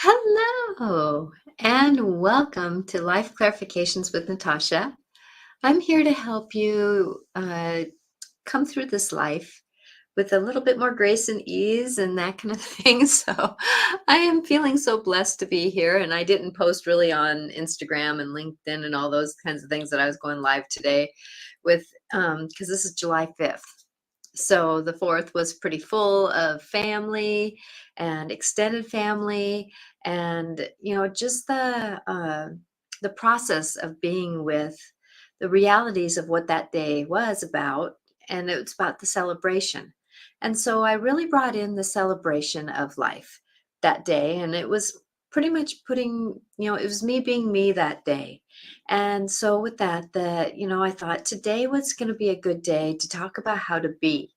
Hello, and welcome to Life Clarifications with Natasha. I'm here to help you come through this life with a little bit more grace and ease and that kind of thing. So I am feeling so blessed to be here. And I didn't post really on Instagram and LinkedIn and all those kinds of things that I was going live today with, because this is July 5th. So the 4th was pretty full of family and extended family, and just the process of being with the realities of what that day was about, and it was about the celebration. And so I really brought in the celebration of life that day, and it was pretty much it was me being me that day. And so with that, I thought today was going to be a good day to talk about how to be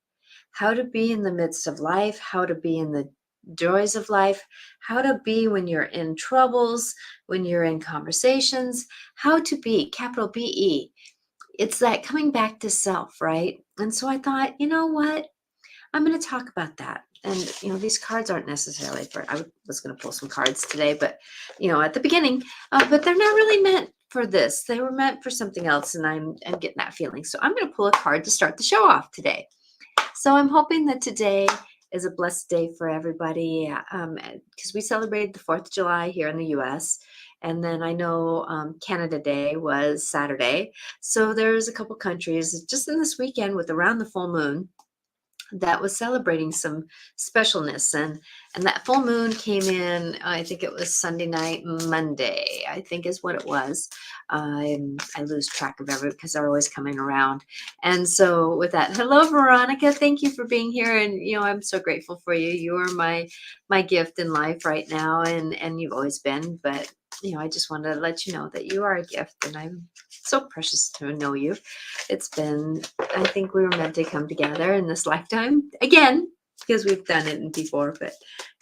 in the midst of life, how to be in the joys of life, how to be when you're in troubles, when you're in conversations, how to be, capital BE. It's that coming back to self, right? And so I thought, you know what? I'm going to talk about that. And, these cards aren't necessarily I was going to pull some cards today, but, at the beginning, but they're not really meant for this. They were meant for something else. And I'm getting that feeling. So I'm going to pull a card to start the show off today. So I'm hoping that today is a blessed day for everybody, because we celebrated the 4th of July here in the U.S. And then I know Canada Day was Saturday. So there's a couple countries just in this weekend with around the full moon that was celebrating some specialness, and that full moon came in, I think it was Sunday night, Monday, I think is what it was. I lose track of everything because they're always coming around. And so with that, hello Veronica, thank you for being here. And I'm so grateful for you. You are my gift in life right now, and you've always been. But I just wanted to let you know that you are a gift, and I'm so precious to know you. I think we were meant to come together in this lifetime again, because we've done it before, but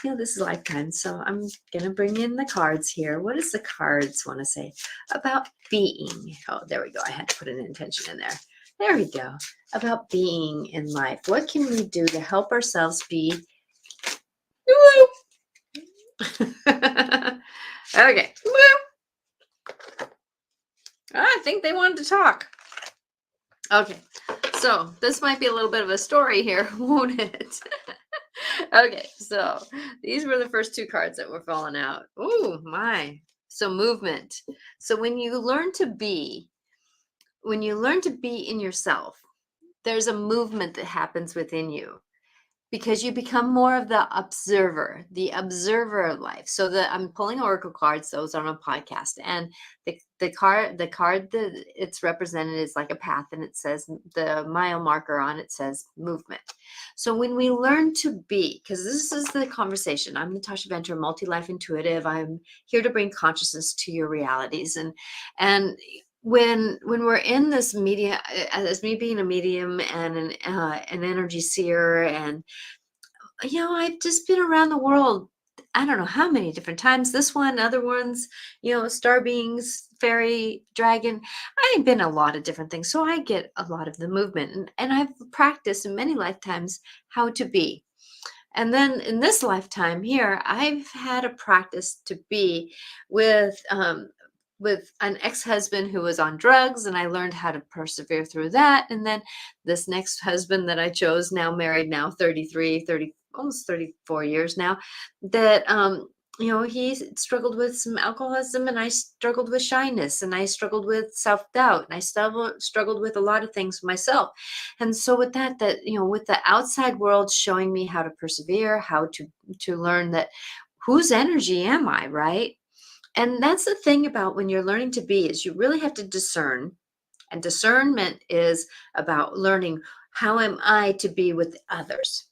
this is lifetime. So I'm going to bring in the cards here. What does the cards want to say about being? Oh, there we go. I had to put an intention in there. There we go. About being in life. What can we do to help ourselves be? Okay. I think they wanted to talk. Okay, so this might be a little bit of a story here, won't it? Okay, so these were the first two cards that were falling out. Oh my. So movement. So when you learn to be in yourself, there's a movement that happens within you, because you become more of the observer of life. So I'm pulling oracle cards, those are on a podcast, and the card that it's represented is like a path, and it says, the mile marker on it says movement. So when we learn to be, because this is the conversation, I'm Natasha Venter, multi-life intuitive. I'm here to bring consciousness to your realities, and when we're in this media, as me being a medium and an energy seer, and I've just been around the world, I don't know how many different times, this one, other ones, star beings, fairy, dragon. I've been a lot of different things, so I get a lot of the movement, and I've practiced in many lifetimes how to be. And then in this lifetime here, I've had a practice to be with an ex-husband who was on drugs, and I learned how to persevere through that. And then this next husband that I chose, now married, now 33, 30, almost 34 years now, that he struggled with some alcoholism, and I struggled with shyness, and I struggled with self-doubt, and I struggled with a lot of things myself. And so with with the outside world showing me how to persevere, how to learn that whose energy am I, right? And that's the thing about when you're learning to be, is you really have to discern. And discernment is about learning, how am I to be with others?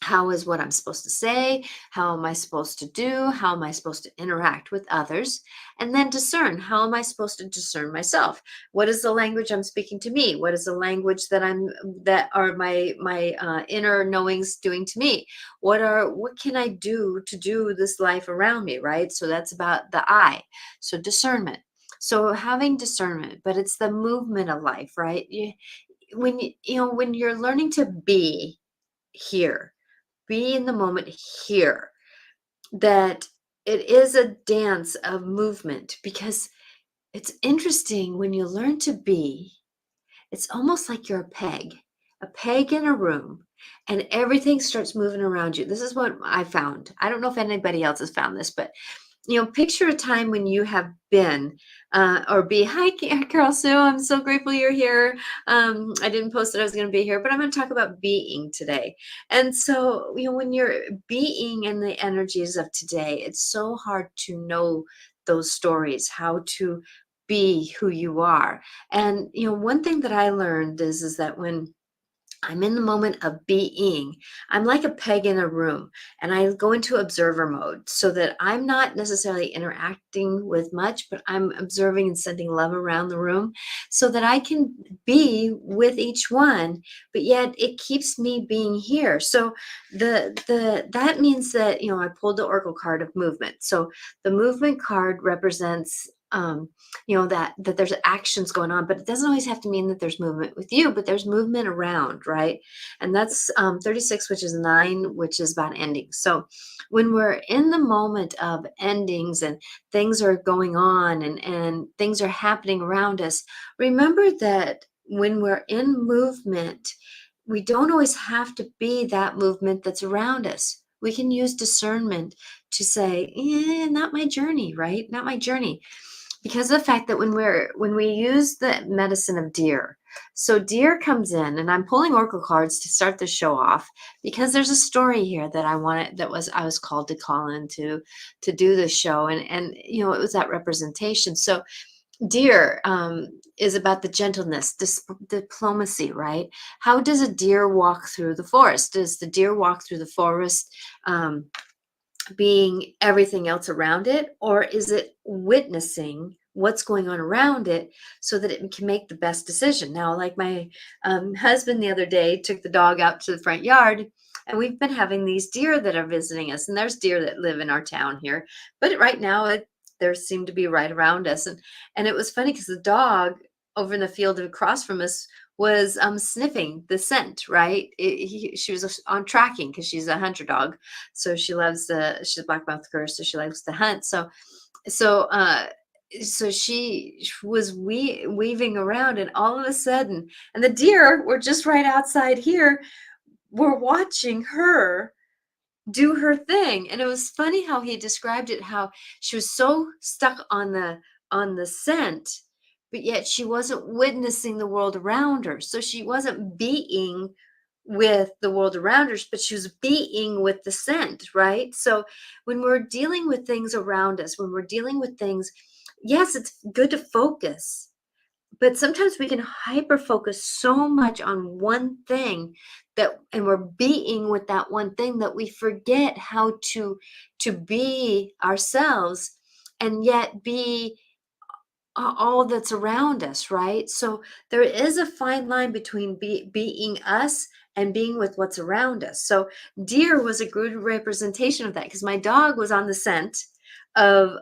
How is what I'm supposed to say? How am I supposed to do? How am I supposed to interact with others? And then discern, how am I supposed to discern myself? What is the language I'm speaking to me? What is the language that are my inner knowings doing to me? What can I do to do this life around me, right? So that's about the I. So discernment. So having discernment, but it's the movement of life, right? When you're learning to be here, be in the moment here, that it is a dance of movement because it's interesting when you learn to be, it's almost like you're a peg in a room, and everything starts moving around you. This is what I found. I don't know if anybody else has found this, but picture a time when you have been or be, hi, Carol Sue. I'm so grateful you're here. I didn't post that I was going to be here, but I'm going to talk about being today. And so, when you're being in the energies of today, it's so hard to know those stories, how to be who you are. And, one thing that I learned is that when I'm in the moment of being. I'm like a peg in a room, and I go into observer mode so that I'm not necessarily interacting with much, but I'm observing and sending love around the room so that I can be with each one, but yet it keeps me being here. So that means that, I pulled the oracle card of movement. So the movement card represents that there's actions going on, but it doesn't always have to mean that there's movement with you, but there's movement around, right? And that's 36, which is 9, which is about endings. So when we're in the moment of endings and things are going on and things are happening around us, remember that when we're in movement, we don't always have to be that movement that's around us. We can use discernment to say, not my journey, right? Not my journey, because of the fact that when we use the medicine of deer, so deer comes in, and I'm pulling oracle cards to start the show off because there's a story here that I was called to call in to do the show, and it was that representation. So deer is about the gentleness, diplomacy, right? How does a deer walk through the forest? Does the deer walk through the forest being everything else around it, or is it witnessing what's going on around it so that it can make the best decision? Now, like my husband the other day took the dog out to the front yard, and we've been having these deer that are visiting us, and there's deer that live in our town here, but right now there seem to be right around us, and it was funny because the dog over in the field across from us was sniffing the scent, right? She was on tracking because she's a hunter dog, so she's a black-mouthed cur, so she likes to hunt. So she was weaving around, and all of a sudden, and the deer were just right outside here. We're watching her do her thing, and it was funny how he described it, how she was so stuck on the scent, but yet she wasn't witnessing the world around her. So she wasn't being with the world around her, but she was being with the scent, right? So when we're dealing with things around us, when we're dealing with things, yes, it's good to focus, but sometimes we can hyper focus so much on one thing, and we're being with that one thing, that we forget how to be ourselves and yet be all that's around us, right? So there is a fine line between being us and being with what's around us. So deer was a good representation of that, because my dog was on the scent of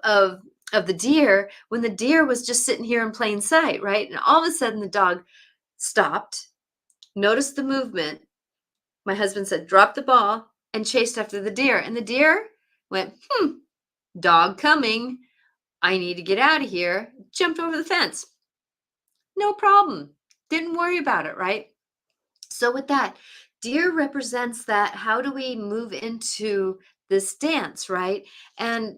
the deer when the deer was just sitting here in plain sight, right? And all of a sudden the dog stopped, noticed the movement. My husband said, drop the ball, and chased after the deer. And the deer went, dog coming. I need to get out of here. Jumped over the fence. No problem. Didn't worry about it, right? So with that, deer represents that. How do we move into this dance, right? And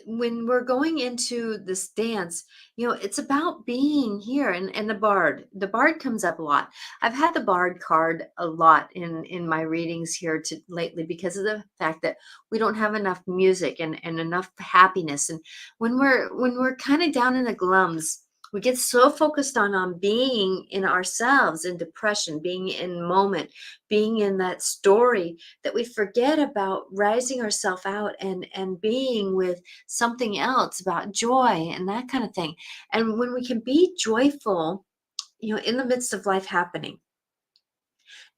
when we're going into this dance, it's about being here. And the bard comes up a lot. I've had the bard card a lot in my readings here lately, because of the fact that we don't have enough music and enough happiness. And when we're kind of down in the glums, we get so focused on being in ourselves, in depression, being in moment, being in that story, that we forget about rising ourselves out and being with something else, about joy and that kind of thing. And when we can be joyful, in the midst of life happening,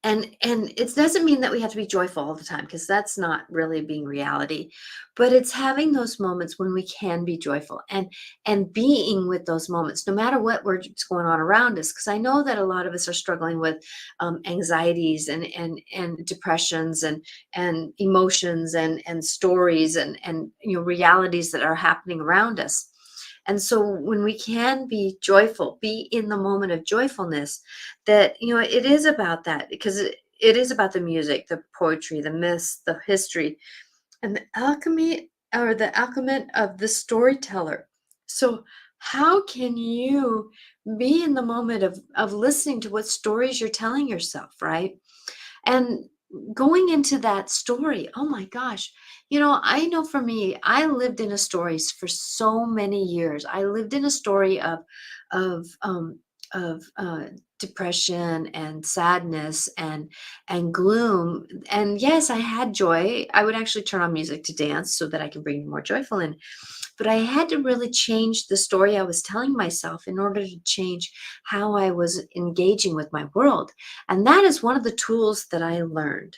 And it doesn't mean that we have to be joyful all the time, because that's not really being reality, but it's having those moments when we can be joyful, and being with those moments no matter what's going on around us, because I know that a lot of us are struggling with anxieties and depressions and emotions and stories and realities that are happening around us. And so when we can be joyful, be in the moment of joyfulness, that it is about that, because it is about the music, the poetry, the myths, the history, and the alchemy, or the alchemy of the storyteller. So how can you be in the moment of listening to what stories you're telling yourself, right? And going into that story, oh my gosh, I know for me, I lived in a stories for so many years. I lived in a story of um of depression and sadness and gloom. And yes, I had joy. I would actually turn on music to dance so that I can bring more joyful in, but I had to really change the story I was telling myself in order to change how I was engaging with my world. And that is one of the tools that I learned.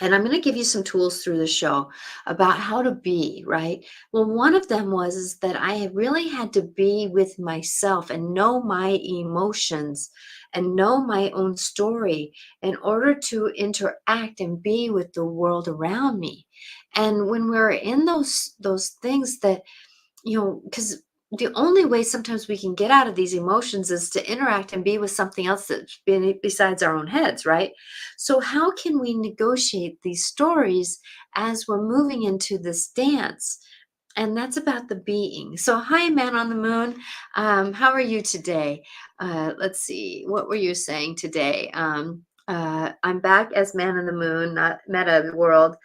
And I'm going to give you some tools through the show about how to be, right? Well, one of them was is that I really had to be with myself and know my emotions and know my own story in order to interact and be with the world around me. And when we're in those things that, because the only way sometimes we can get out of these emotions is to interact and be with something else that's besides our own heads, right? So how can we negotiate these stories as we're moving into this dance? And that's about the being. So, hi, man on the moon. How are you today? Let's see. What were you saying today? I'm back as man on the moon, not meta world.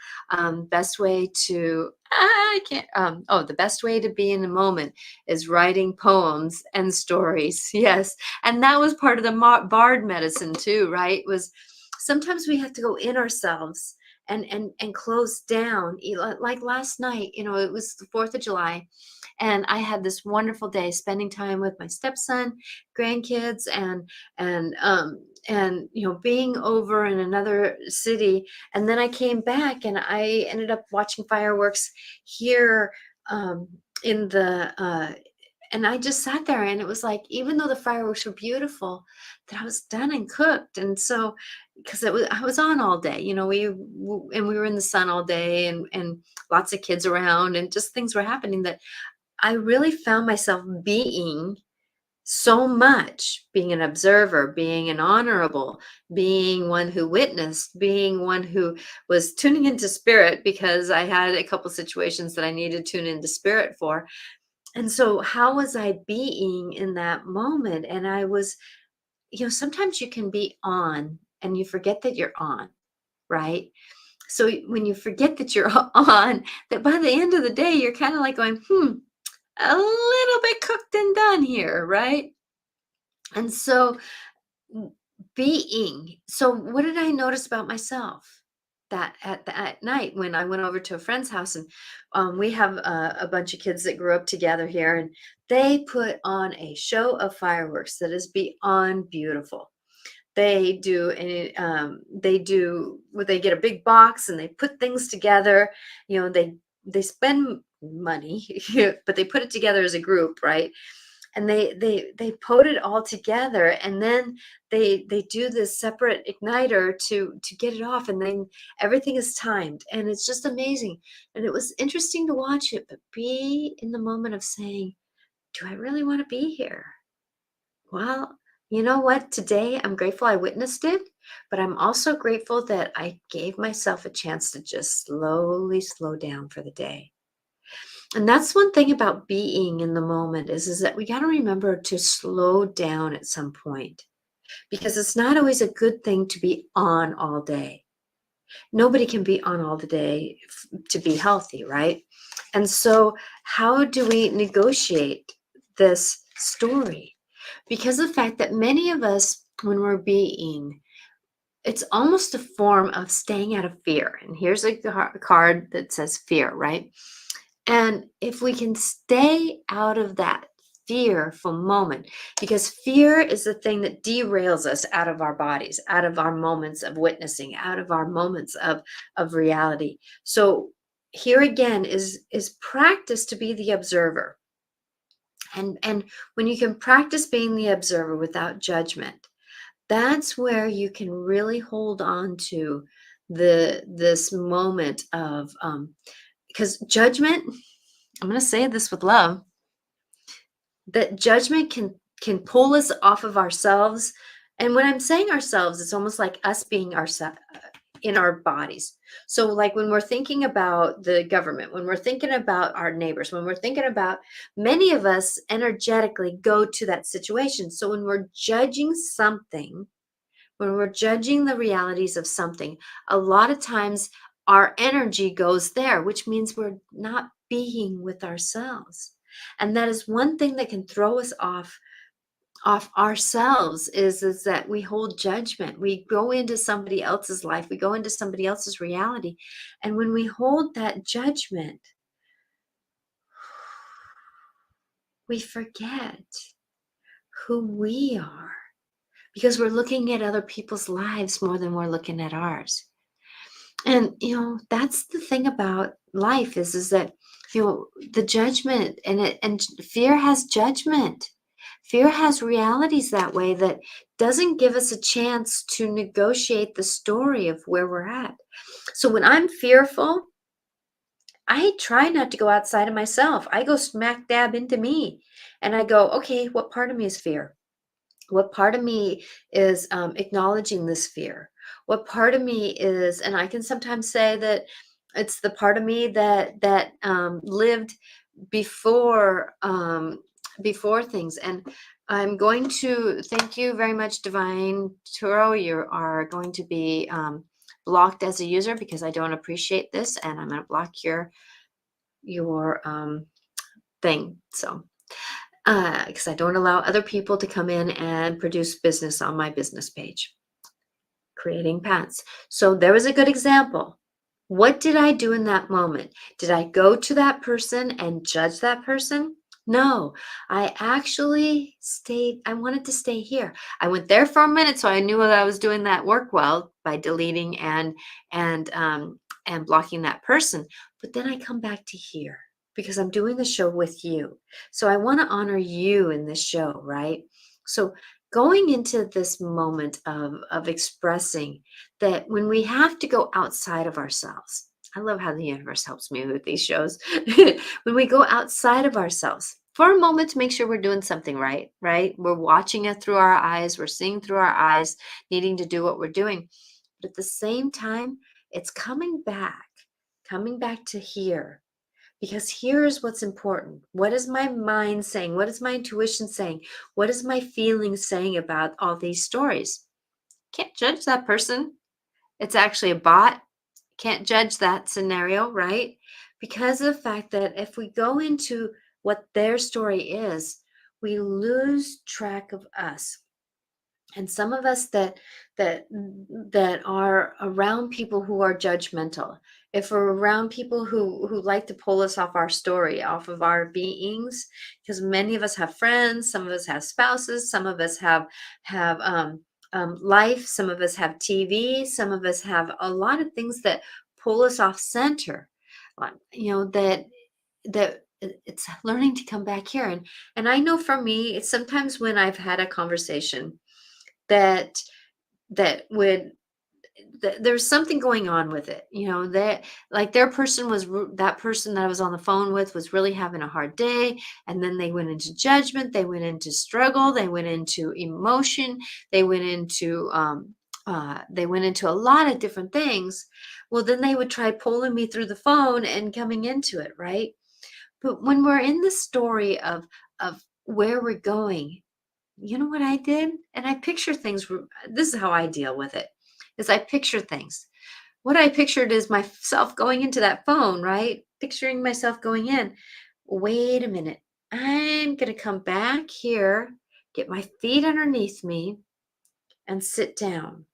Best way to I can't. The best way to be in the moment is writing poems and stories. Yes, and that was part of the bard medicine too, right? Was sometimes we have to go in ourselves and close down. Like last night, it was the 4th of July, and I had this wonderful day spending time with my stepson, grandkids, and being over in another city. And then I came back and I ended up watching fireworks here, um in the and I just sat there, and it was like, even though the fireworks were beautiful, that I was done and cooked. And so, because I was on all day, and we were in the sun all day, and lots of kids around, and just things were happening that I really found myself being so much, being an observer, being an honorable, being one who witnessed, being one who was tuning into spirit, because I had a couple situations that I needed to tune into spirit for. And so how was I being in that moment? And I was, sometimes you can be on and you forget that you're on, right? So when you forget that you're on, that by the end of the day, you're kind of like going, a little bit cooked and done here, right? And so w- being, so what did I notice about myself? That at night when I went over to a friend's house, and we have a bunch of kids that grew up together here, and they put on a show of fireworks that is beyond beautiful. They do well, they get a big box and they put things together. They spend money, but they put it together as a group, right? And they put it all together, and then they do this separate igniter to get it off, and then everything is timed, and it's just amazing. And it was interesting to watch it, but be in the moment of saying, do I really want to be here? Well, you know what? Today I'm grateful I witnessed it, but I'm also grateful that I gave myself a chance to just slowly slow down for the day. And that's one thing about being in the moment is that we got to remember to slow down at some point, because it's not always a good thing to be on all day. Nobody can be on all the day to be healthy, right? And so how do we negotiate this story? Because of the fact that many of us, when we're being, it's almost a form of staying out of fear. And here's a card that says fear, right? And if we can stay out of that fearful moment, because fear is the thing that derails us out of our bodies, out of our moments of witnessing, out of our moments of reality. So here again is practice to be the observer. And when you can practice being the observer without judgment, that's where you can really hold on to this moment of because judgment, I'm going to say this with love, that judgment can pull us off of ourselves. And when I'm saying ourselves, it's almost like us being ourselves in our bodies. So like when we're thinking about the government, when we're thinking about our neighbors, when we're thinking about, many of us energetically go to that situation. So when we're judging something, when we're judging the realities of something, a lot of times our energy goes there, which means we're not being with ourselves. And that is one thing that can throw us off ourselves, is that we hold judgment. We go into somebody else's life, we go into somebody else's reality. And when we hold that judgment, we forget who we are, because we're looking at other people's lives more than we're looking at ours. And that's the thing about life, is that the judgment, and fear has judgment. Fear has realities that way, that doesn't give us a chance to negotiate the story of where we're at. So when I'm fearful, I try not to go outside of myself. I go smack dab into me, and I go, okay, what part of me is fear? What part of me is acknowledging this fear? What part of me is, and I can sometimes say that it's the part of me that lived before before things. And I'm going to thank you very much, Divine Turo. You are going to be blocked as a user because I don't appreciate this, and I'm going to block your thing. So because I don't allow other people to come in and produce business on my business page, creating paths. So there was a good example. What did I do in that moment? Did I go to that person and judge that person? No, I actually stayed. I wanted to stay here. I went there for a minute, so I knew that I was doing that work well by deleting and blocking that person. But then I come back to here because I'm doing the show with you. So I want to honor you in this show, right? So going into this moment of expressing that when we have to go outside of ourselves, I love how the universe helps me with these shows. When we go outside of ourselves for a moment to make sure we're doing something right, right? We're watching it through our eyes, we're seeing through our eyes, needing to do what we're doing. But at the same time, it's coming back to here, because here is what's important. What is my mind saying? What is my intuition saying? What is my feeling saying about all these stories? Can't judge that person. It's actually a bot. Can't judge that scenario, right? Because of the fact that if we go into what their story is, we lose track of us. And some of us that are around people who are judgmental, if we're around people who like to pull us off our story, off of our beings, because many of us have friends, some of us have spouses, some of us have life, some of us have TV, some of us have a lot of things that pull us off center. That it's learning to come back here. And I know for me, it's sometimes when I've had a conversation that that would there's something going on with it, that like that person that I was on the phone with was really having a hard day, and then they went into judgment, they went into struggle, they went into emotion, they went into a lot of different things. Well, then they would try pulling me through the phone and coming into it, right? But when we're in the story of where we're going, you know what I did? And I picture things. This is how I deal with it, is I picture things. What I pictured is myself going into that phone, right? Picturing myself going in. Wait a minute. I'm going to come back here, get my feet underneath me, and sit down.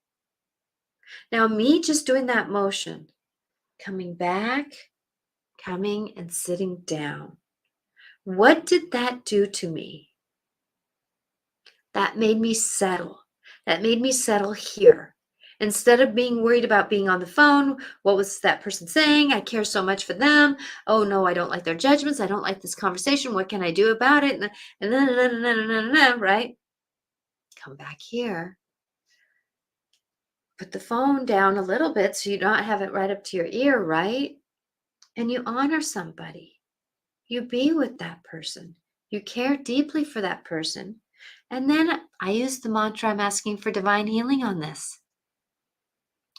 Now, me just doing that motion, coming back, coming and sitting down, What did that do to me? That made me settle. That made me settle here. Instead of being worried about being on the phone, what was that person saying? I care so much for them. Oh no, I don't like their judgments. I don't like this conversation. What can I do about it? And then, right? Come back here. Put the phone down a little bit so you don't have it right up to your ear, right? And you honor somebody. You be with that person. You care deeply for that person. And then I use the mantra, I'm asking for divine healing on this.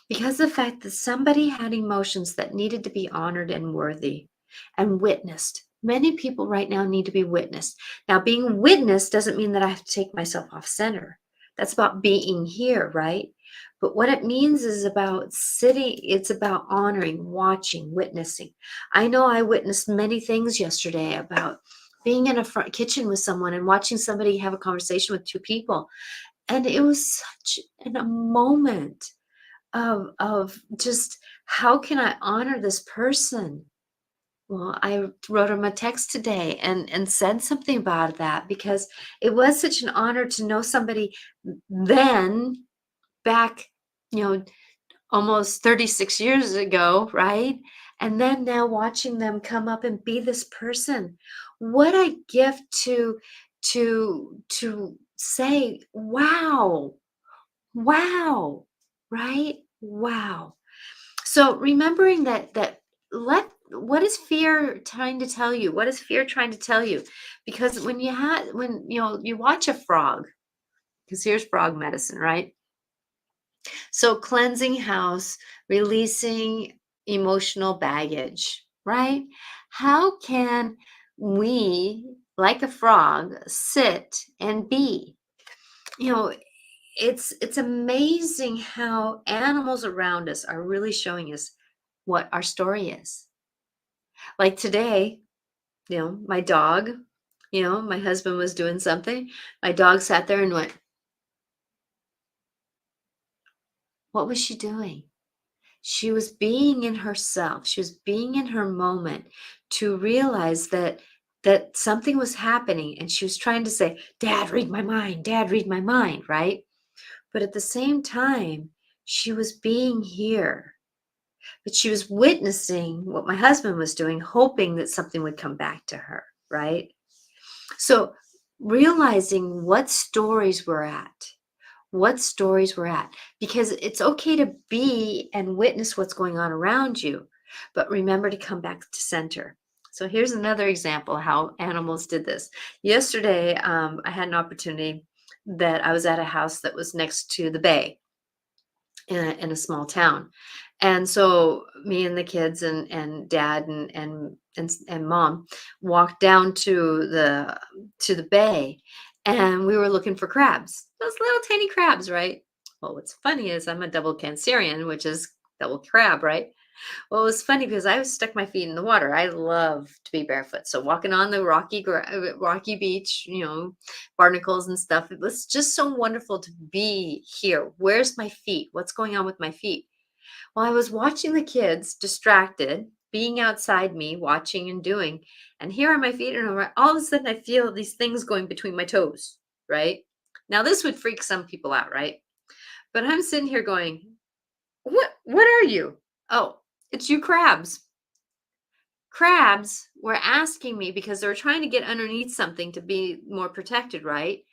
Because the fact that somebody had emotions that needed to be honored and worthy and witnessed. Many people right now need to be witnessed. Now, being witnessed doesn't mean that I have to take myself off center. That's about being here, right? But what it means is about sitting, it's about honoring, watching, witnessing. I know I witnessed many things yesterday about being in a front kitchen with someone and watching somebody have a conversation with two people. And it was such a moment of just how can I honor this person? Well, I wrote him a text today and said something about that because it was such an honor to know somebody then back, you know, almost 36 years ago, right? And then now watching them come up and be this person. What a gift to say, wow, wow, right? Wow. So remembering that let what is fear trying to tell you? What is fear trying to tell you? Because when you watch a frog, because here's frog medicine, right? So cleansing house, releasing emotional baggage, right? How can we, like a frog, sit and be? You know, it's amazing how animals around us are really showing us what our story is. Like today, my dog, my husband was doing something. My dog sat there and went, what was she doing? She was being in herself. She was being in her moment to realize that something was happening and she was trying to say, "Dad, read my mind. Dad, read my mind," right? But at the same time, she was being here. But she was witnessing what my husband was doing, hoping that something would come back to her, right? So realizing what stories we're at, because it's okay to be and witness what's going on around you, but remember to come back to center. So here's another example how animals did this. Yesterday, I had an opportunity that I was at a house that was next to the bay in a small town. And so me and the kids and dad and mom walked down to the bay and we were looking for crabs. Those little tiny crabs, right? Well, what's funny is I'm a double cancerian, which is double crab, right? Well, it was funny because I stuck my feet in the water. I love to be barefoot. So walking on the rocky beach, barnacles and stuff, it was just so wonderful to be here. Where's my feet? What's going on with my feet? Well, I was watching the kids distracted, being outside me, watching and doing. And here are my feet. And all of a sudden, I feel these things going between my toes, right? Now, this would freak some people out, right? But I'm sitting here going, what are you? Oh, it's you crabs. Crabs were asking me because they were trying to get underneath something to be more protected, right?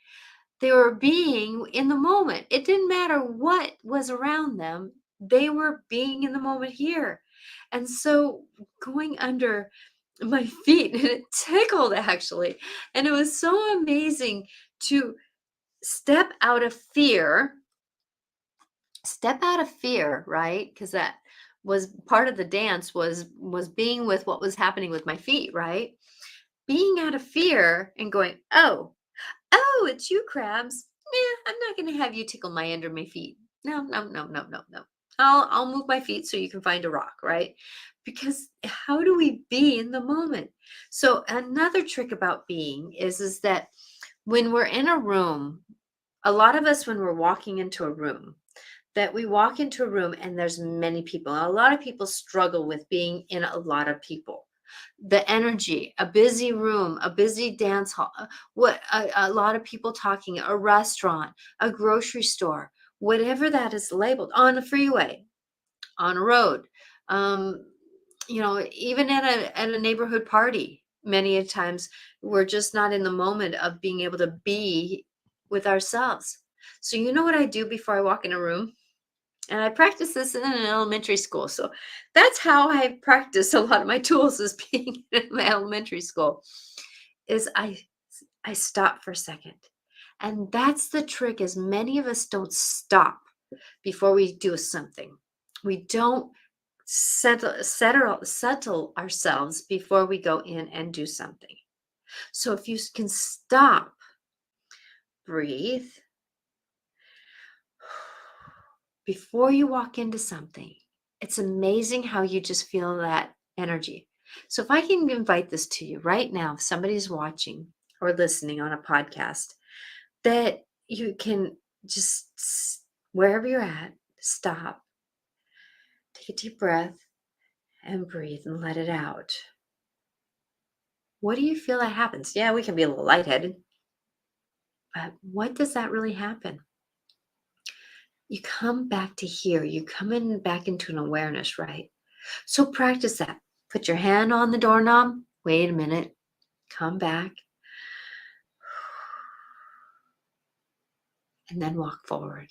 They were being in the moment. It didn't matter what was around them. They were being in the moment here. And so going under my feet, and it tickled actually. And it was so amazing to step out of fear, right? Because that was part of the dance was being with what was happening with my feet, right? Being out of fear and going, oh, it's you, crabs. I'm not going to have you tickle my under my feet. No, no, no, no, no, no. I'll move my feet so you can find a rock, right? Because how do we be in the moment? So another trick about being is that when we're in a room, a lot of us when we're walking into a room, that we walk into a room and there's many people. A lot of people struggle with being in a lot of people. the energy, a busy room, a busy dance hall, a lot of people talking, a restaurant, a grocery store, whatever that is labeled, on a freeway, on a road, um, even at a neighborhood party. Many a times we're just not in the moment of being able to be with ourselves. So you know what I do before I walk in a room? And I practiced this in an elementary school. So that's how I practice a lot of my tools, is being in my elementary school, is I stop for a second. And that's the trick, is many of us don't stop before we do something. We don't settle ourselves before we go in and do something. So if you can stop, breathe before you walk into something, it's amazing how you just feel that energy. So if I can invite this to you right now, if somebody's watching or listening on a podcast, that you can just, wherever you're at, stop, take a deep breath, and breathe and let it out. What do you feel that happens? Yeah, we can be a little lightheaded, but what does that really happen? You come back to here, you come in back into an awareness, right? So practice that. Put your hand on the doorknob. Wait a minute. Come back. And then walk forward.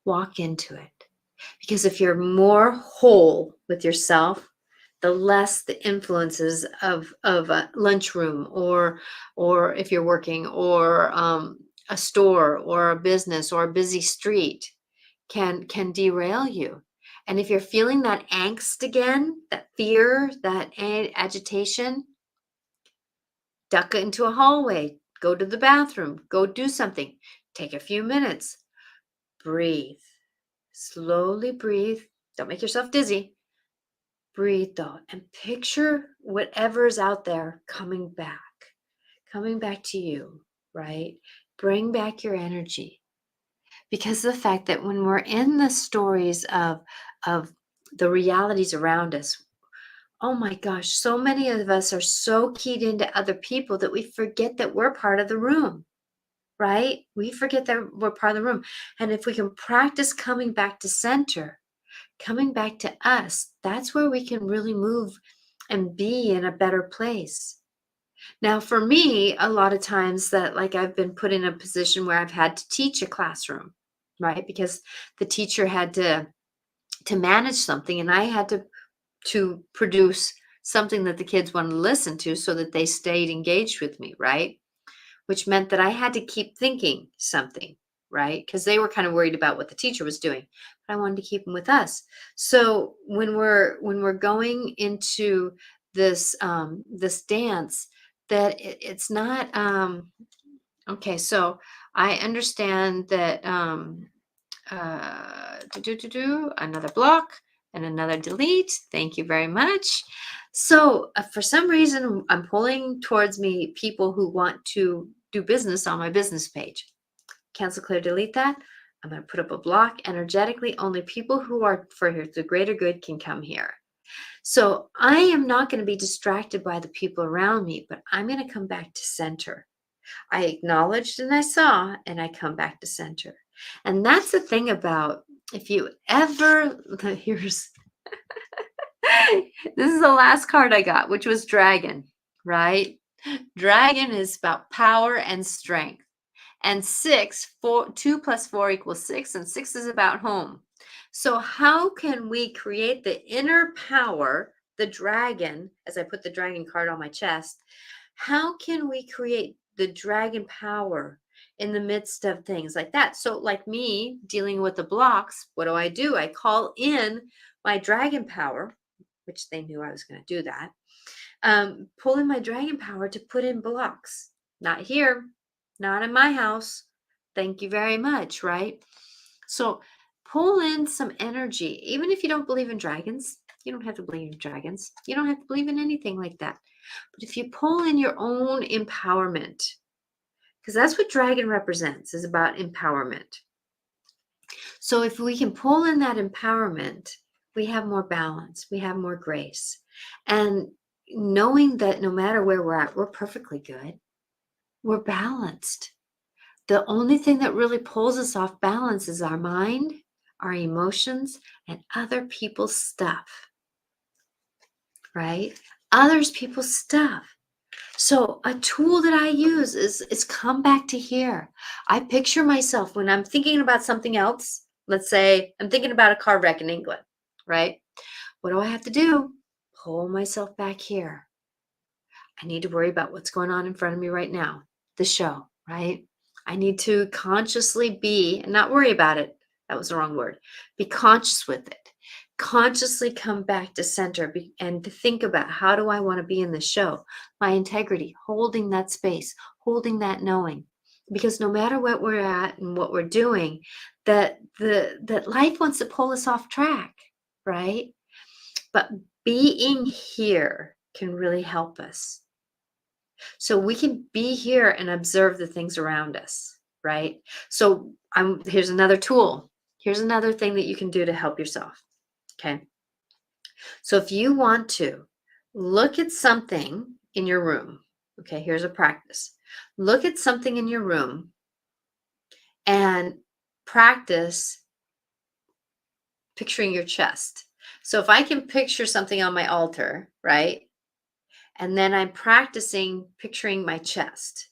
Walk into it. Because if you're more whole with yourself, the less the influences of a lunchroom, or if you're working, or a store or a business or a busy street can derail you. And if you're feeling that angst again, that fear, that agitation, duck into a hallway, go to the bathroom, go do something, take a few minutes, breathe, slowly breathe. Don't make yourself dizzy. Breathe though, and picture whatever's out there coming back to you, right? Bring back your energy. Because of the fact that when we're in the stories of the realities around us, oh my gosh, so many of us are so keyed into other people that we forget that we're part of the room, right? We forget that we're part of the room. And if we can practice coming back to center, coming back to us, that's where we can really move and be in a better place. Now, for me, a lot of times that, like, I've been put in a position where I've had to teach a classroom, right? Because the teacher had to manage something, and I had to produce something that the kids wanted to listen to so that they stayed engaged with me, right? Which meant that I had to keep thinking something, right? Because they were kind of worried about what the teacher was doing, but I wanted to keep them with us. So when we're going into this dance, that it's not okay. So I understand that another block and another delete. Thank you very much. So for some reason, I'm pulling towards me people who want to do business on my business page. Cancel, clear, delete that. I'm going to put up a block energetically. Only people who are for the greater good can come here. So I am not going to be distracted by the people around me, but I'm going to come back to center. I acknowledged and I saw, and I come back to center. And that's the thing about, if you ever, here's, this is the last card I got, which was Dragon, right? Dragon is about power and strength. And 2 plus 4 equals 6, and 6 is about home. So how can we create the inner power, the dragon, as I put the dragon card on my chest, how can we create the dragon power in the midst of things like that? So like me dealing with the blocks, what do? I call in my dragon power, which they knew I was going to do that. Pull in my dragon power to put in blocks. Not here, not in my house. Thank you very much, right? So pull in some energy. Even if you don't believe in dragons, you don't have to believe in dragons. You don't have to believe in anything like that. But if you pull in your own empowerment, because that's what dragon represents, is about empowerment. So if we can pull in that empowerment, we have more balance, we have more grace. And knowing that no matter where we're at, we're perfectly good. We're balanced. The only thing that really pulls us off balance is our mind, our emotions, and other people's stuff, right? Others people's stuff. So a tool that I use is come back to here. I picture myself when I'm thinking about something else. Let's say I'm thinking about a car wreck in England, right? What do I have to do? Pull myself back here. I need to worry about what's going on in front of me right now, the show, right? I need to consciously be, and not worry about it. That was the wrong word. Be conscious with it. Consciously come back to center and to think about, how do I want to be in the show? My integrity, holding that space, holding that knowing. Because no matter what we're at and what we're doing, that life wants to pull us off track, right? But being here can really help us. So we can be here and observe the things around us, right? So here's another tool. Here's another thing that you can do to help yourself. Okay. So if you want to look at something in your room, okay, here's a practice. Look at something in your room and practice picturing your chest. So if I can picture something on my altar, right? And then I'm practicing picturing my chest,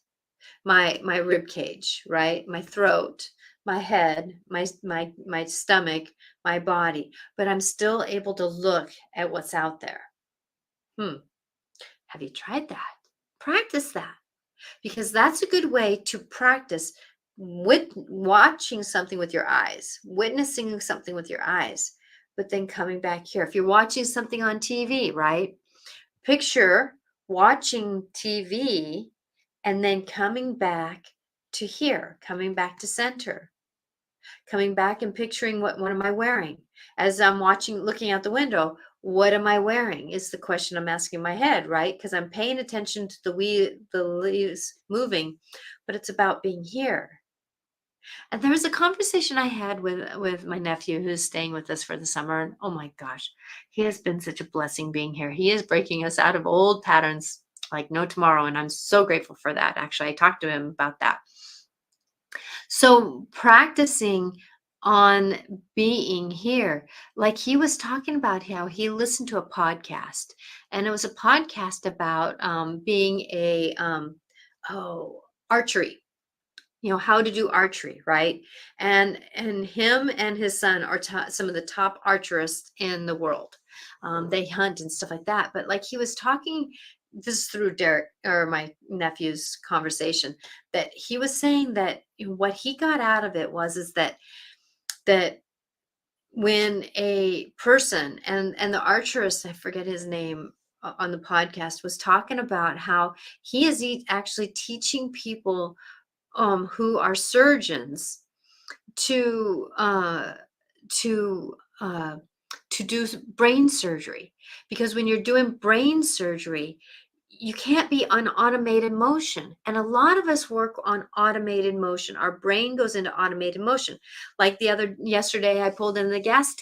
my rib cage, right? My throat, my head, my stomach, my body, but I'm still able to look at what's out there. Hmm. Have you tried that? Practice that, because that's a good way to practice with watching something with your eyes, witnessing something with your eyes, but then coming back here. If you're watching something on TV, right? Picture watching TV and then coming back to here, coming back to center, coming back and picturing, what am I wearing? As I'm watching, looking out the window, what am I wearing is the question I'm asking my head, right? Because I'm paying attention to the leaves moving, but it's about being here. And there was a conversation I had with my nephew who's staying with us for the summer. And oh my gosh, he has been such a blessing being here. He is breaking us out of old patterns like no tomorrow. And I'm so grateful for that. Actually, I talked to him about that. So practicing on being here, like he was talking about how he listened to a podcast, and it was a podcast about being a archery, how to do archery, right? And him and his son are some of the top archerists in the world. They hunt and stuff like that, but like he was talking, this is through Derek, or my nephew's conversation, that he was saying that what he got out of it was is that when a person, and the archerist, I forget his name, on the podcast, was talking about how he is actually teaching people who are surgeons to to uh, to do brain surgery, because when you're doing brain surgery, you can't be on automated motion, and a lot of us work on automated motion. Our brain goes into automated motion. Like yesterday, I pulled in the gas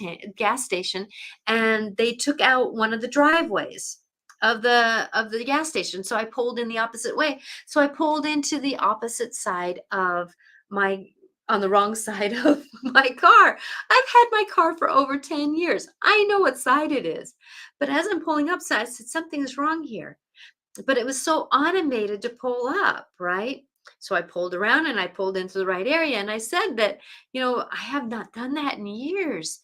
station, and they took out one of the driveways of the gas station, so I pulled in the opposite way. So I pulled into the opposite side of my on the wrong side of my car. I've had my car for over 10 years. I know what side it is. But as I'm pulling up, so I said, something's wrong here. But it was so automated to pull up, right? So I pulled around and I pulled into the right area. And I said that, I have not done that in years.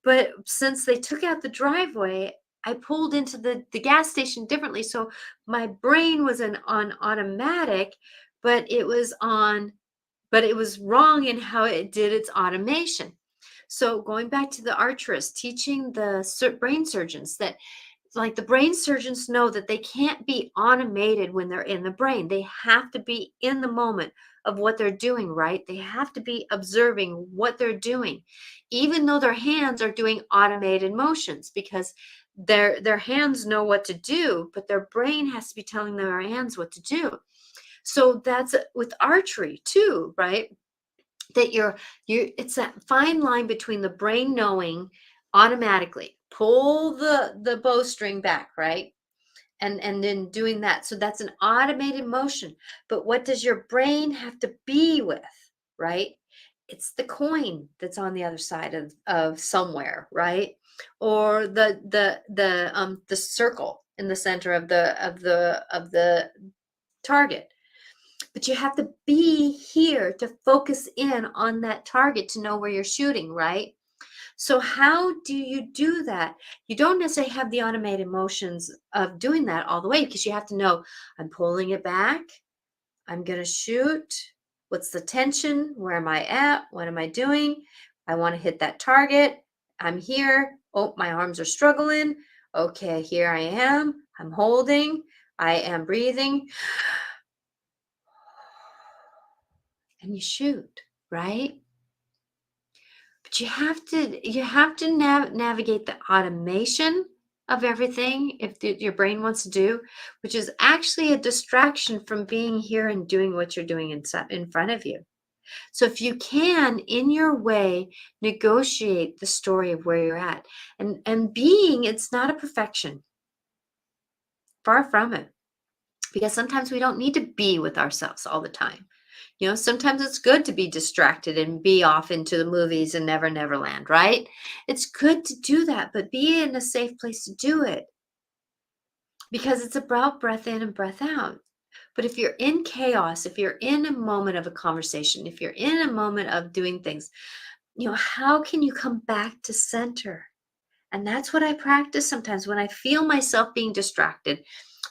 But since they took out the driveway, I pulled into the gas station differently. So my brain was on automatic, but it was wrong in how it did its automation. So going back to the archerist, teaching the brain surgeons that, like, the brain surgeons know that they can't be automated when they're in the brain. They have to be in the moment of what they're doing, right? They have to be observing what they're doing, even though their hands are doing automated motions, because their hands know what to do, but their brain has to be telling their hands what to do. So that's with archery too, right? That it's that fine line between the brain knowing automatically, pull the bowstring back, right? and then doing that. So that's an automated motion. But what does your brain have to be with, right? It's the coin that's on the other side of somewhere, right? Or the circle in the center of the target. But you have to be here to focus in on that target to know where you're shooting, right? So how do you do that? You don't necessarily have the automated motions of doing that all the way, because you have to know, I'm pulling it back. I'm going to shoot. What's the tension? Where am I at? What am I doing? I want to hit that target. I'm here. Oh, my arms are struggling. Okay, here I am. I'm holding. I am breathing. And you shoot, right? But you have to navigate the automation of everything if your brain wants to do, which is actually a distraction from being here and doing what you're doing in front of you. So if you can, in your way, negotiate the story of where you're at. And being, it's not a perfection. Far from it. Because sometimes we don't need to be with ourselves all the time. Sometimes it's good to be distracted and be off into the movies and never land, right? It's good to do that, but be in a safe place to do it, because it's about breath in and breath out. But if you're in chaos, if you're in a moment of a conversation, if you're in a moment of doing things, how can you come back to center? And that's what I practice sometimes when I feel myself being distracted.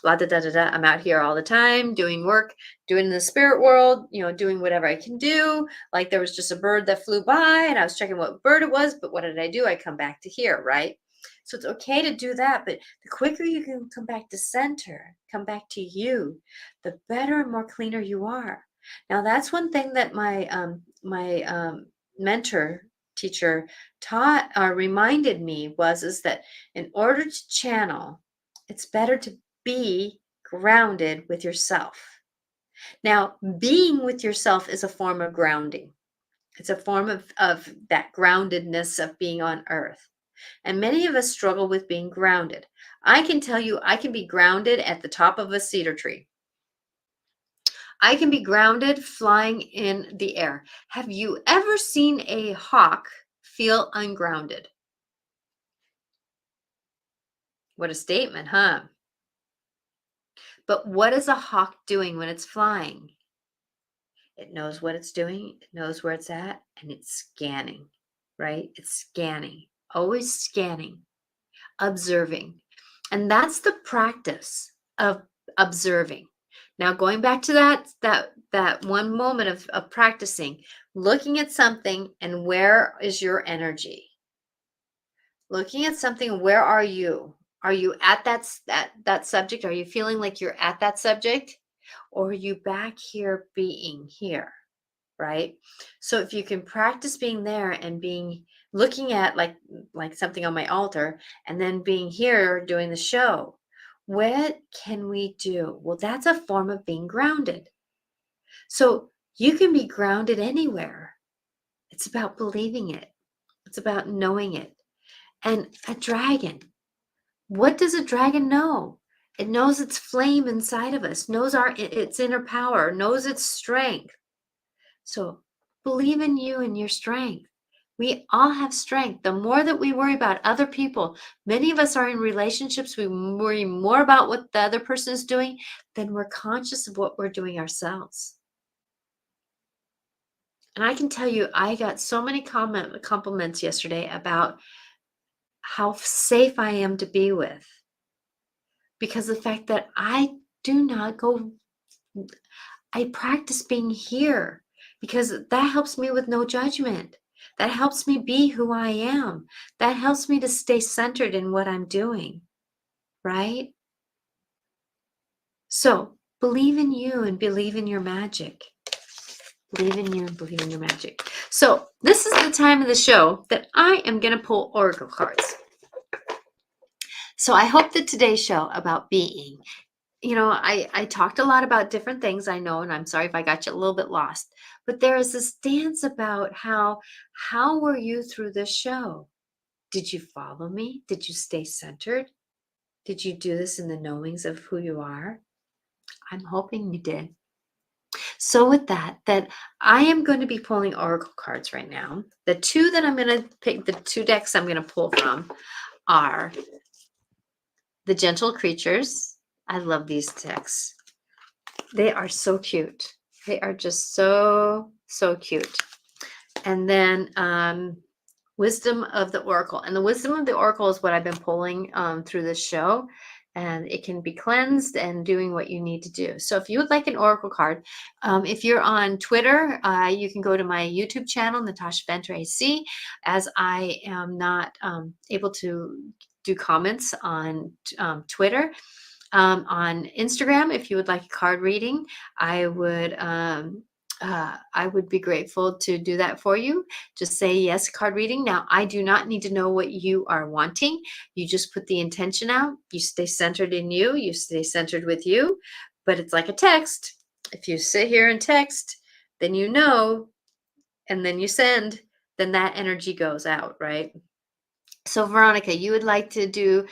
La da da da da. I'm out here all the time doing work, doing the spirit world, doing whatever I can do. Like there was just a bird that flew by and I was checking what bird it was, but what did I do? I come back to here, right? So it's okay to do that, but the quicker you can come back to center, come back to you, the better and more cleaner you are. Now that's one thing that my mentor teacher taught reminded me was is that in order to channel, it's better to be grounded with yourself. Now, being with yourself is a form of grounding. It's a form of that groundedness of being on earth. And many of us struggle with being grounded. I can tell you, I can be grounded at the top of a cedar tree. I can be grounded flying in the air. Have you ever seen a hawk feel ungrounded? What a statement, huh? But what is a hawk doing when it's flying? It knows what it's doing, it knows where it's at, and it's scanning, right? It's scanning, always scanning, observing. And that's the practice of observing. Now, going back to that one moment of practicing, looking at something and where is your energy? Looking at something, where are you? Are you at that subject? Are you feeling like you're at that subject? Or are you back here being here? Right? So if you can practice being there and being looking at like something on my altar and then being here doing the show, what can we do? Well, that's a form of being grounded. So you can be grounded anywhere. It's about believing it. It's about knowing it. And a dragon, what does a dragon know? It knows its flame inside of us, knows its inner power, knows its strength. So believe in you and your strength. We all have strength. The more that we worry about other people, many of us are in relationships, we worry more about what the other person is doing than we're conscious of what we're doing ourselves. And I can tell you, I got so many compliments yesterday about how safe I am to be with, because the fact that I do not go, I practice being here because that helps me with no judgment. That helps me be who I am. That helps me to stay centered in what I'm doing, right? So believe in you and believe in your magic. Believe in you and believe in your magic. So this is the time of the show that I am going to pull oracle cards. So I hope that today's show about being, I talked a lot about different things, I know, and I'm sorry if I got you a little bit lost, but there is this dance about how were you through this show? Did you follow me? Did you stay centered? Did you do this in the knowings of who you are? I'm hoping you did. So with that I am going to be pulling oracle cards right now. The two that I'm going to pick, the two decks I'm going to pull from are the Gentle Creatures. I love these decks. They are so cute. They are just so, so cute. And then Wisdom of the Oracle. And the Wisdom of the Oracle is what I've been pulling through this show. And it can be cleansed and doing what you need to do. So if you would like an Oracle card, if you're on Twitter, you can go to my YouTube channel, Natasha Venter AC, as I am not able to do comments on Twitter. On Instagram, if you would like a card reading, I would be grateful to do that for you. Just say yes, card reading. Now, I do not need to know what you are wanting. You just put the intention out. You stay centered in you. You stay centered with you. But it's like a text. If you sit here and text, then you know, and then you send, then that energy goes out, right? So Veronica, you would like to do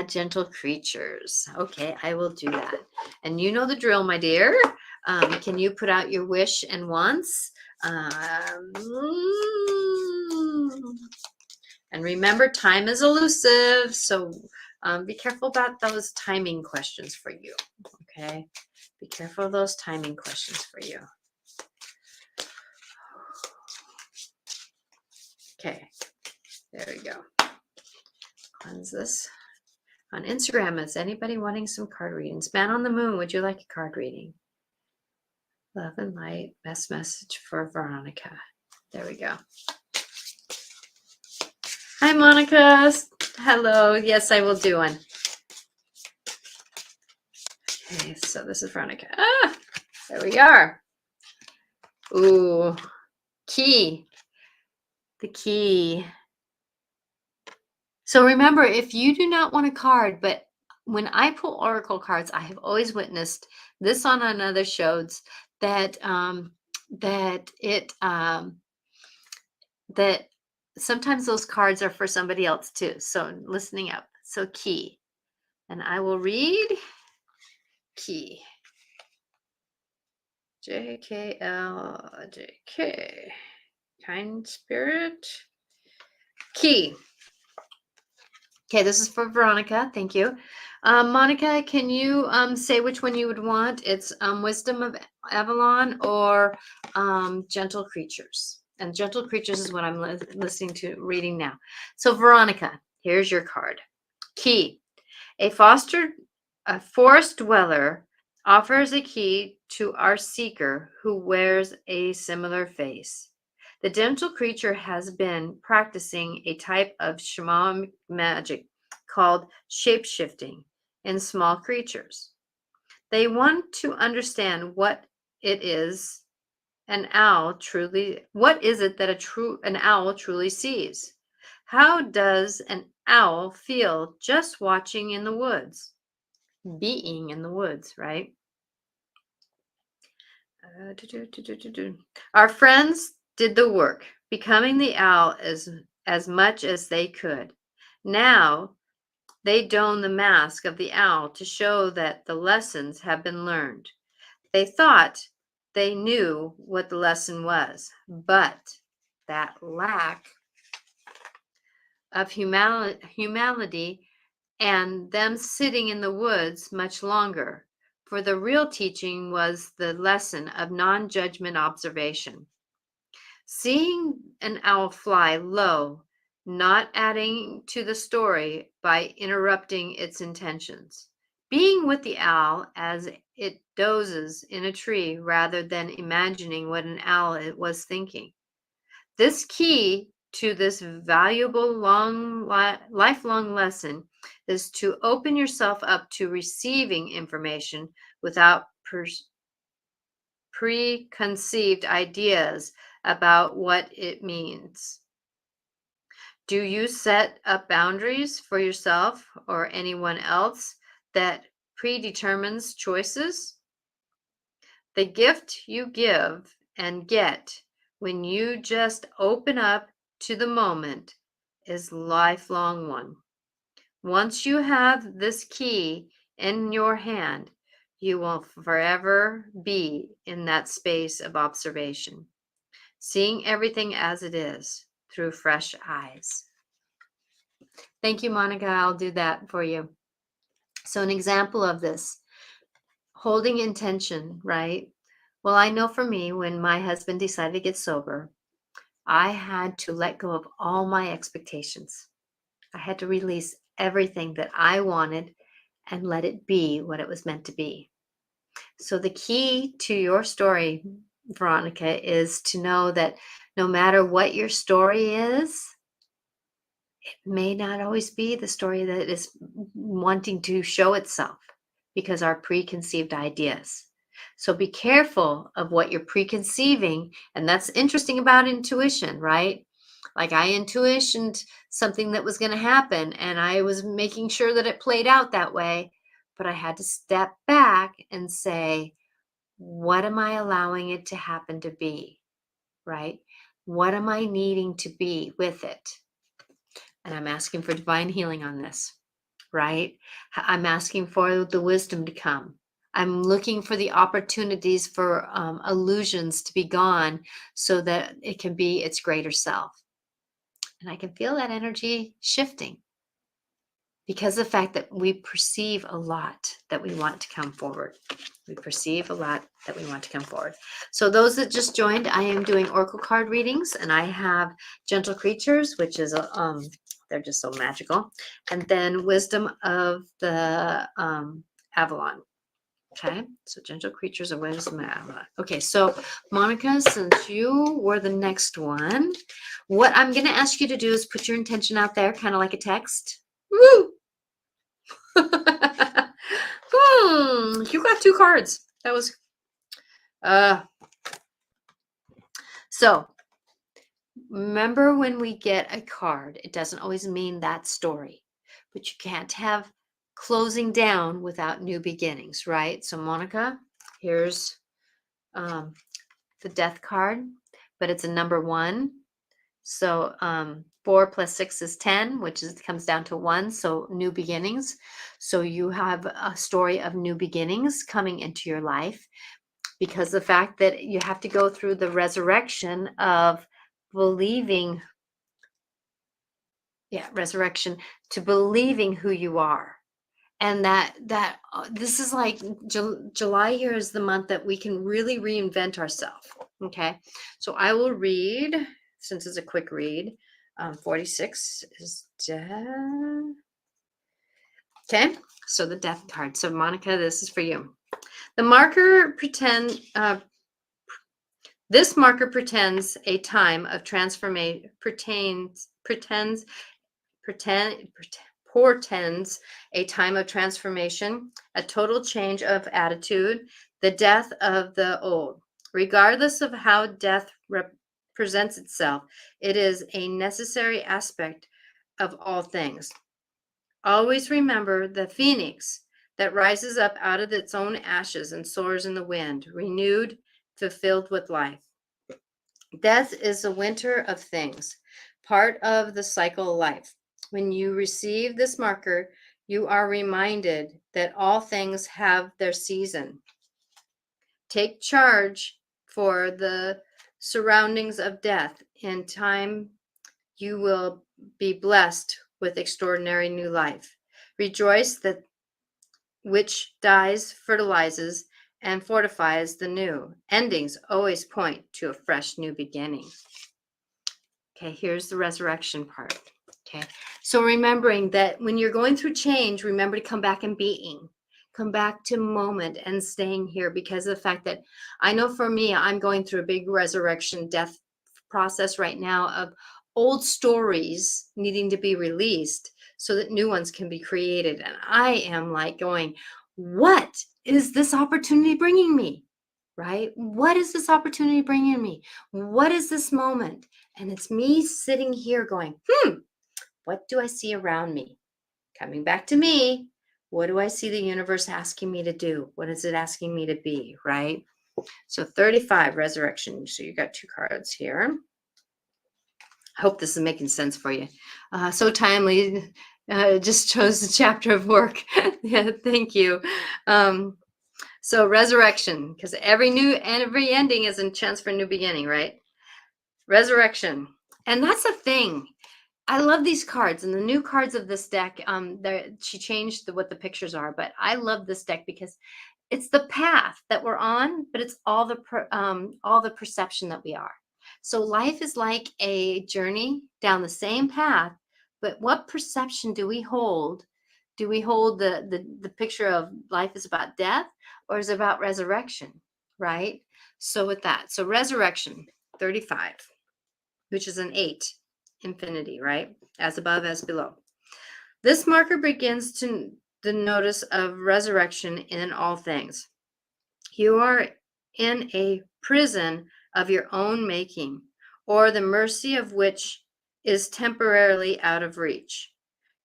Gentle Creatures. Okay, I will do that. And you know the drill, my dear. Can you put out your wish and wants? And remember, time is elusive. So be careful about those timing questions for you. Okay, be careful of those timing questions for you. Okay, there we go. Cleanse this. On Instagram, is anybody wanting some card readings? Man on the Moon, would you like a card reading? Love and light, best message for Veronica. There we go. Hi, Monica. Hello. Yes, I will do one. Okay, so this is Veronica. There we are. Ooh, key. The key. So remember, if you do not want a card, but when I pull oracle cards, I have always witnessed this on other shows that that sometimes those cards are for somebody else too. So listening up. So key, and I will read key. JKLJK, kind spirit, key. Okay, this is for Veronica. Thank you. Monica, can you say which one you would want? It's Wisdom of Avalon or Gentle Creatures. And Gentle Creatures is what I'm listening to, reading now. So Veronica, here's your card. Key. A forest dweller offers a key to our seeker who wears a similar face. The gentle creature has been practicing a type of shamanic magic called shapeshifting in small creatures. They want to understand what it is an owl truly an owl truly sees. How does an owl feel just watching in the woods? Being in the woods, right? Our friends did the work, becoming the owl as much as they could. Now they don the mask of the owl to show that the lessons have been learned. They thought they knew what the lesson was, but that lack of humanity and them sitting in the woods much longer. For the real teaching was the lesson of non-judgment observation. Seeing an owl fly low, not adding to the story by interrupting its intentions. Being with the owl as it dozes in a tree rather than imagining what an owl it was thinking. This key to this valuable lifelong lesson is to open yourself up to receiving information without preconceived ideas about what it means. Do you set up boundaries for yourself or anyone else that predetermines choices? The gift you give and get when you just open up to the moment is lifelong one. Once you have this key in your hand, you will forever be in that space of observation, seeing everything as it is through fresh eyes. Thank you, Monica. I'll do that for you. So, an example of this, holding intention, right? Well, I know for me, when my husband decided to get sober, I had to let go of all my expectations. I had to release everything that I wanted and let it be what it was meant to be. So, the key to your story, Veronica, is to know that no matter what your story is, it may not always be the story that is wanting to show itself because our preconceived ideas. So be careful of what you're preconceiving. And that's interesting about intuition, right? Like I intuitioned something that was going to happen and I was making sure that it played out that way. But I had to step back and say, what am I allowing it to happen to be? Right? What am I needing to be with it? And I'm asking for divine healing on this, right? I'm asking for the wisdom to come. I'm looking for the opportunities for illusions to be gone so that it can be its greater self. And I can feel that energy shifting because of the fact that we perceive a lot that we want to come forward. We perceive a lot that we want to come forward. So those that just joined, I am doing oracle card readings, and I have gentle creatures, which is they're just so magical, and then wisdom of the Avalon. Okay, so gentle creatures of wisdom of Avalon. Okay, so Monica, since you were the next one, what I'm going to ask you to do is put your intention out there, kind of like a text. Woo! You got 2 cards. That was so remember, when we get a card, it doesn't always mean that story, but you can't have closing down without new beginnings, right? So Monica, here's the death card, but it's a number 1. So 4 plus 6 is 10, which comes down to 1. So new beginnings. So you have a story of new beginnings coming into your life because the fact that you have to go through the resurrection of believing, resurrection to believing who you are. And that this is like July here is the month that we can really reinvent ourselves. Okay, so I will read, since it's a quick read. 46 is death. Okay, so the death card. So Monica, this is for you. The marker this marker pretends a time of transformation, portends a time of transformation, a total change of attitude, the death of the old. Regardless of how death presents itself, it is a necessary aspect of all things. Always remember the phoenix that rises up out of its own ashes and soars in the wind, renewed, fulfilled with life. Death is the winter of things, part of the cycle of life. When you receive this marker, you are reminded that all things have their season. Take charge for the surroundings of death. In time, you will be blessed with extraordinary new life. Rejoice that which dies, fertilizes, and fortifies the new. Endings always point to a fresh new beginning. Okay, here's the resurrection part. Okay, so remembering that when you're going through change, remember to come back and being. Come back to moment and staying here, because of the fact that I know for me, I'm going through a big resurrection death process right now of old stories needing to be released so that new ones can be created. And I am like going, what is this opportunity bringing me? Right? What is this opportunity bringing me? What is this moment? And it's me sitting here going, what do I see around me? Coming back to me, what do I see the universe asking me to do? What is it asking me to be, right? So 35, resurrection. So you got 2 cards here. I hope this is making sense for you. So timely. Just chose the chapter of work. Yeah, thank you. Um, so resurrection, because every ending is a chance for a new beginning, right? Resurrection. And that's a thing. I love these cards and the new cards of this deck. She changed what the pictures are, but I love this deck because it's the path that we're on, but it's all the perception that we are. So life is like a journey down the same path, but what perception do we hold? Do we hold the picture of life is about death, or is it about resurrection? Right. So with that, so resurrection 35, which is an 8, infinity, right? As above, as below. This marker begins to the notice of resurrection in all things. You are in a prison of your own making, or the mercy of which is temporarily out of reach.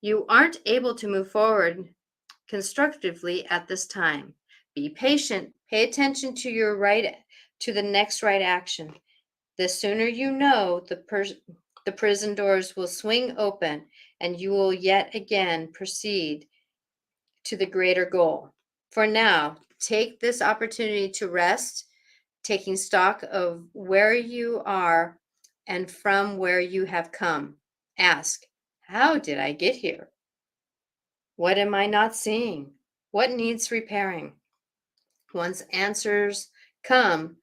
You aren't able to move forward constructively at this time. Be patient. Pay attention to the next right action. The sooner you know, the prison doors will swing open and you will yet again proceed to the greater goal. For now, take this opportunity to rest, taking stock of where you are and from where you have come. Ask, how did I get here? What am I not seeing? What needs repairing? Once answers come,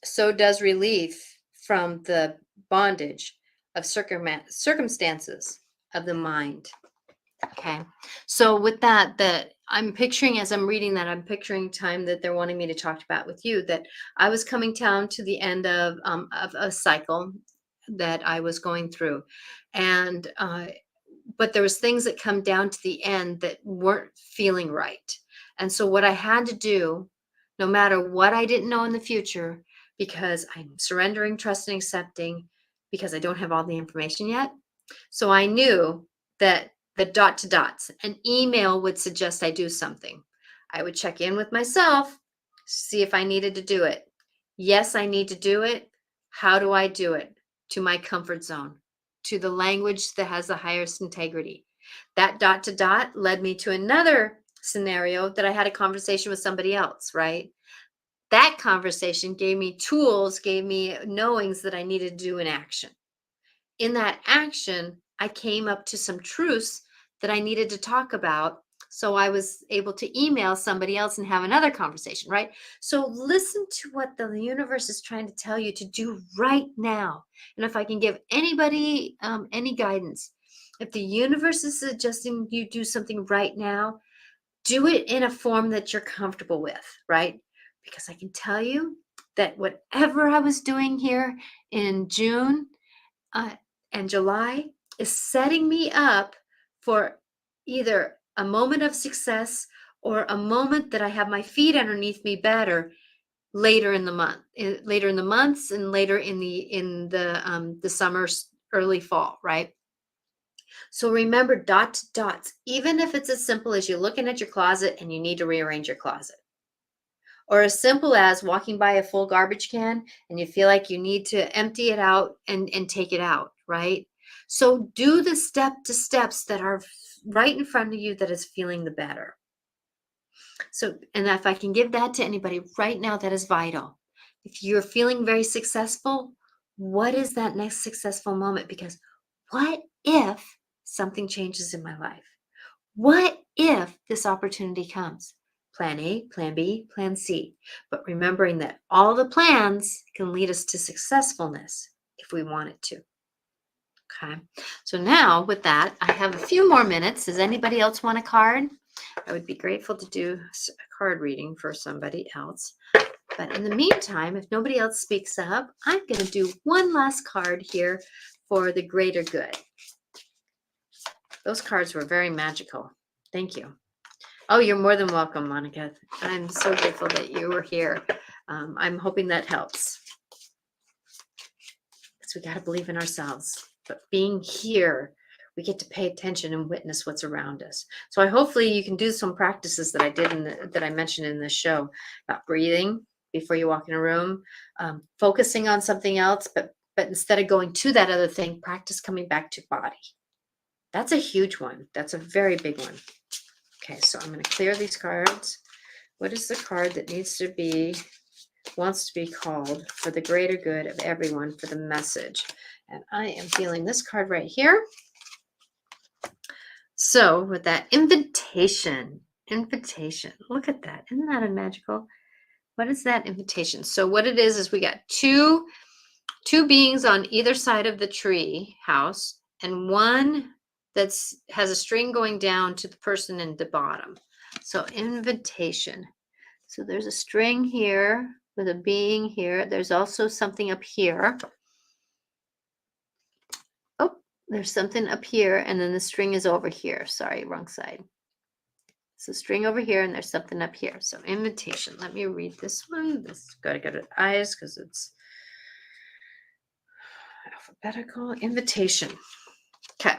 so does relief from the bondage of circumstances of the mind. Okay. So with that I'm picturing, as I'm reading that, I'm picturing time that they're wanting me to talk about with you, that I was coming down to the end of a cycle that I was going through. And but there was things that come down to the end that weren't feeling right. And so what I had to do, no matter what I didn't know in the future, because I'm surrendering, trusting, accepting, because I don't have all the information yet. So I knew that the dot to dots, an email would suggest I do something. I would check in with myself, see if I needed to do it. Yes, I need to do it. How do I do it? To my comfort zone, to the language that has the highest integrity. That dot to dot led me to another scenario that I had a conversation with somebody else, right? That conversation gave me tools, gave me knowings that I needed to do in action. In that action, I came up to some truths that I needed to talk about. So I was able to email somebody else and have another conversation, right? So listen to what the universe is trying to tell you to do right now. And if I can give anybody any guidance, if the universe is suggesting you do something right now, do it in a form that you're comfortable with, right? Because I can tell you that whatever I was doing here in June, uh, and July is setting me up for either a moment of success or a moment that I have my feet underneath me better later in the month, later in the months, and later in the summer, early fall, right? So remember dot to dots, even if it's as simple as you're looking at your closet and you need to rearrange your closet, or as simple as walking by a full garbage can and you feel like you need to empty it out and take it out, right? So do the steps that are right in front of you that is feeling the better. So, and if I can give that to anybody right now, that is vital. If you're feeling very successful, what is that next successful moment? Because what if something changes in my life? What if this opportunity comes? Plan A, plan B, plan C. But remembering that all the plans can lead us to successfulness if we want it to. Okay. So now with that, I have a few more minutes. Does anybody else want a card? I would be grateful to do a card reading for somebody else. But in the meantime, if nobody else speaks up, I'm going to do one last card here for the greater good. Those cards were very magical. Thank you. Oh, you're more than welcome, Monica. I'm so grateful that you were here. I'm hoping that helps. Because we got to believe in ourselves. But being here, we get to pay attention and witness what's around us. So hopefully you can do some practices that I did that I mentioned in this show about breathing before you walk in a room, focusing on something else, but instead of going to that other thing, practice coming back to body. That's a huge one. That's a very big one. Okay, so I'm going to clear these cards. What is the card that wants to be called for the greater good of everyone for the message? And I am feeling this card right here. So with that invitation, look at that. Isn't that a magical? What is that invitation? So what it is we got two beings on either side of the tree house, and one has a string going down to the person in the bottom. So invitation. So there's a string here with a being here. There's also something up here. Oh, there's something up here, and then the string is over here. Sorry, wrong side. So string over here, and there's something up here. So invitation. Let me read this one. This got to go to the eyes because it's alphabetical. Invitation. Okay.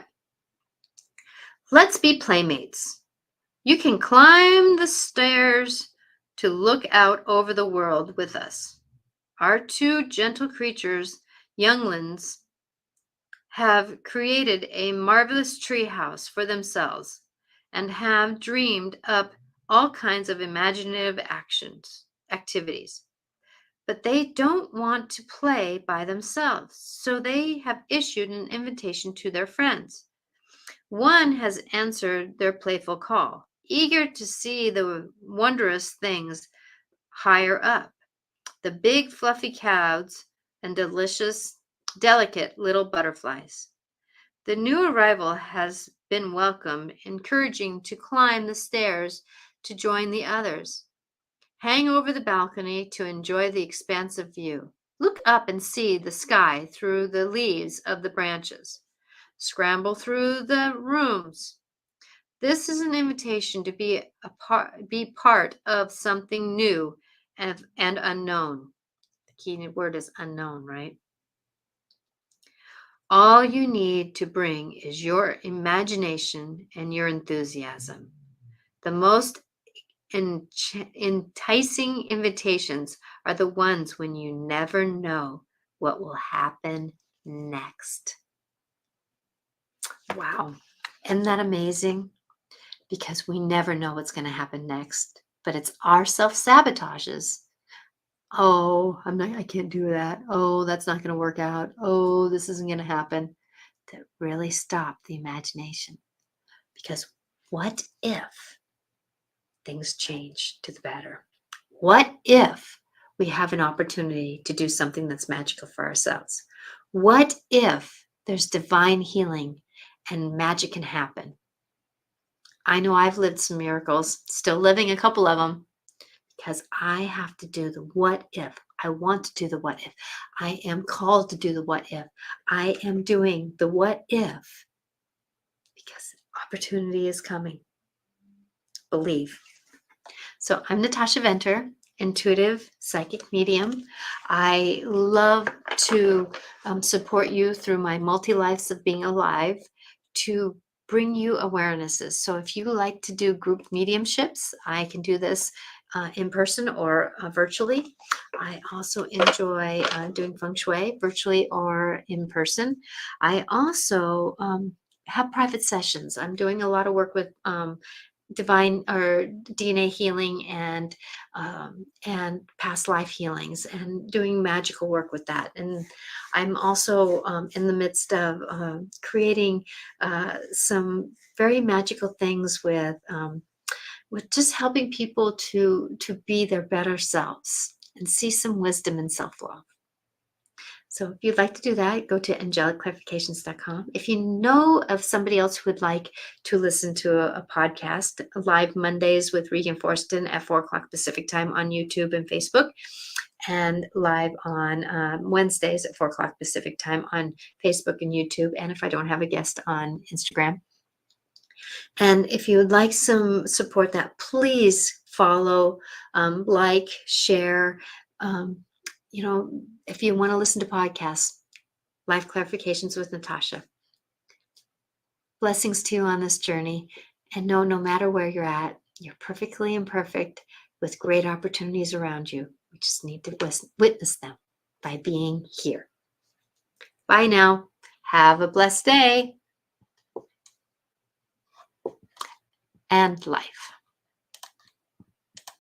Let's be playmates. You can climb the stairs to look out over the world with us. Our two gentle creatures, younglings, have created a marvelous treehouse for themselves and have dreamed up all kinds of imaginative activities. But they don't want to play by themselves, so they have issued an invitation to their friends. One has answered their playful call, eager to see the wondrous things higher up, the big fluffy clouds and delicious, delicate little butterflies. The new arrival has been welcome, encouraging to climb the stairs to join the others. Hang over the balcony to enjoy the expansive view. Look up and see the sky through the leaves of the branches. Scramble through the rooms. This is an invitation to be part of something new and unknown. The key word is unknown, right? All you need to bring is your imagination and your enthusiasm. The most enticing invitations are the ones when you never know what will happen next. Wow. Isn't that amazing? Because we never know what's going to happen next, but it's our self-sabotages. Oh, I can't do that. Oh, that's not going to work out. Oh, this isn't going to happen. That really stop the imagination. Because what if things change to the better? What if we have an opportunity to do something that's magical for ourselves? What if there's divine healing and magic can happen? I know I've lived some miracles, still living a couple of them, because I have to do the what if. I want to do the what if. I am called to do the what if. I am doing the what if because opportunity is coming. Believe. So I'm Natasha Venter, intuitive psychic medium. I love to support you through my multi-lives of being alive to bring you awarenesses. So if you like to do group mediumships, I can do this in person or virtually. I also enjoy doing feng shui virtually or in person. I also have private sessions. I'm doing a lot of work with divine or DNA healing and past life healings and doing magical work with that. And I'm also in the midst of creating some very magical things with just helping people to be their better selves and see some wisdom and self-love. So if you'd like to do that, go to angelicclarifications.com. If you know of somebody else who would like to listen to a podcast, live Mondays with Regan Forston at 4 o'clock Pacific time on YouTube and Facebook, and live on Wednesdays at 4 o'clock Pacific time on Facebook and YouTube, and if I don't have a guest, on Instagram. And if you would like some support, that please follow, like, share. If you want to listen to podcasts, Life Clarifications with Natasha. Blessings to you on this journey. And know no matter where you're at, you're perfectly imperfect with great opportunities around you. We just need to witness them by being here. Bye now. Have a blessed day. and life.